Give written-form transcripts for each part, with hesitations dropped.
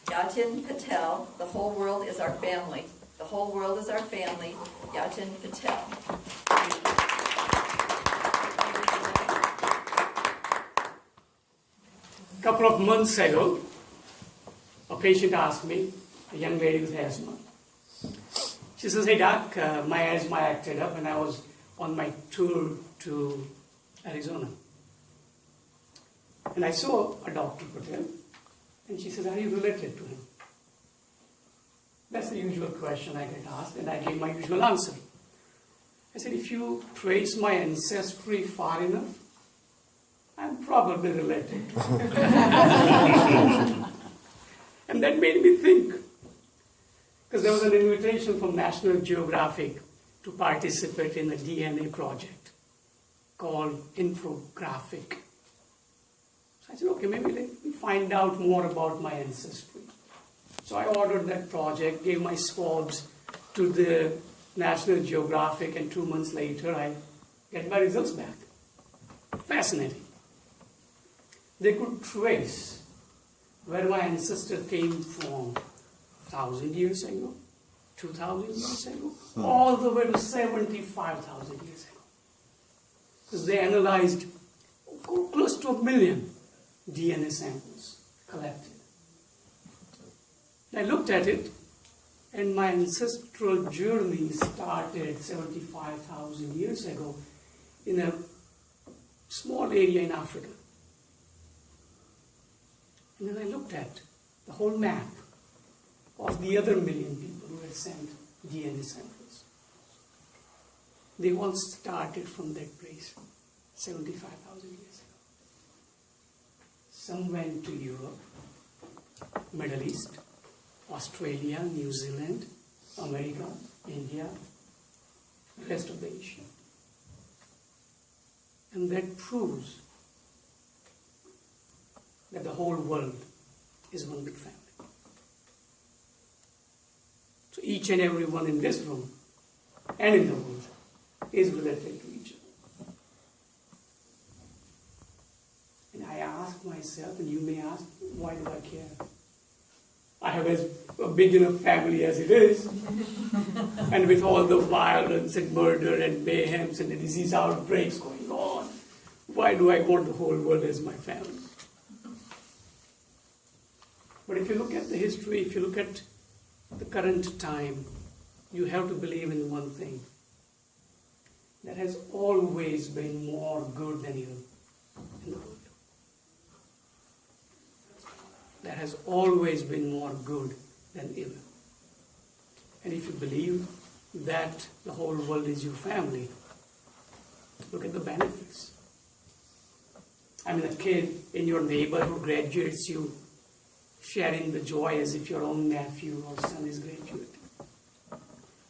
Yatin Patel, the whole world is our family. The whole world is our family, Yatin Patel. A couple of months ago, a patient asked me, a young lady with asthma. She says, "Hey doc, my asthma acted up and I was on my tour to Arizona. And I saw a Dr. Patel, and she says, are you related to him?" That's the usual question I get asked, and I gave my usual answer. I said, if you trace my ancestry far enough, I'm probably related to him. And that made me think, because there was an invitation from National Geographic to participate in a DNA project called Infographic. So I said, okay, maybe let me find out more about my ancestry. So I ordered that project, gave my swabs to the National Geographic, and 2 months later I get my results back. Fascinating. They could trace where my ancestor came from 1,000 years ago, 2,000 years ago, all the way to 75,000 years ago. Because they analyzed close to 1 million DNA samples collected. I looked at it, and my ancestral journey started 75,000 years ago in a small area in Africa. And then I looked at the whole map of the other 1 million people who had sent DNA samples. They all started from that place 75,000 years ago. Some went to Europe, Middle East, Australia, New Zealand, America, India, the rest of the Asia. And that proves that the whole world is one big family. So each and every one in this room and in the world is related to each other. And I ask myself, and you may ask, why do I care? I have a big enough family as it is, and with all the violence and murder and mayhem and the disease outbreaks going on, why do I want the whole world as my family? But if you look at the history, if you look at the current time, you have to believe in one thing. There has always been more good than evil in the world. There has always been more good than evil. And if you believe that the whole world is your family, look at the benefits. I mean, a kid in your neighborhood graduates, you sharing the joy as if your own nephew or son is graduating.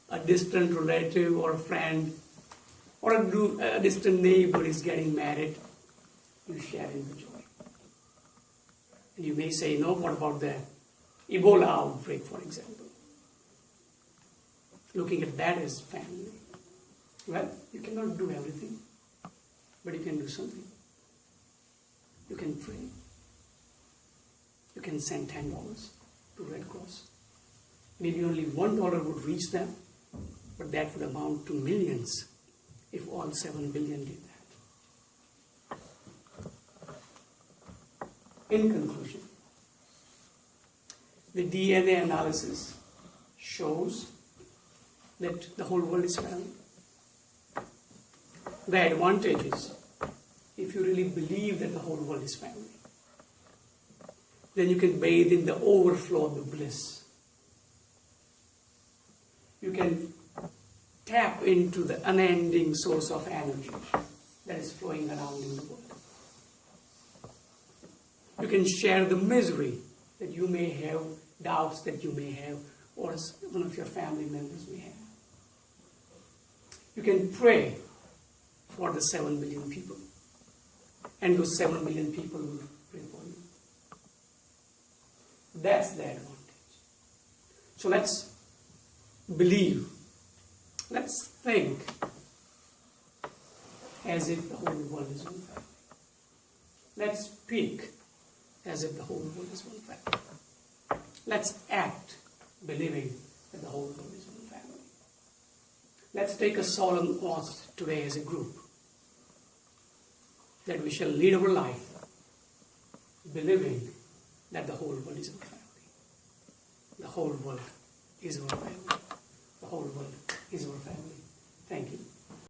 A distant relative or a friend or a distant neighbor is getting married, you share in the joy. And you may say, no, what about the Ebola outbreak, for example? Looking at that as family. Well, you cannot do everything, but you can do something. You can pray. You can send $10 to Red Cross. Maybe only $1 would reach them, but that would amount to millions if all 7 billion did that. In conclusion, the DNA analysis shows that the whole world is family. The advantage is, if you really believe that the whole world is family, then you can bathe in the overflow of the bliss. You can tap into the unending source of energy that is flowing around in the world. You can share the misery that you may have, doubts that you may have, or one of your family members may have. You can pray for the 7 billion people, and those 7 billion people will pray for you. That's the advantage. So let's believe, let's think as if the whole world is one family. Let's speak as if the whole world is one family. Let's act believing that the whole world is one family. Let's take a solemn oath today as a group that we shall lead our life believing that the whole world is our family. The whole world is our family. The whole world is our family. Thank you.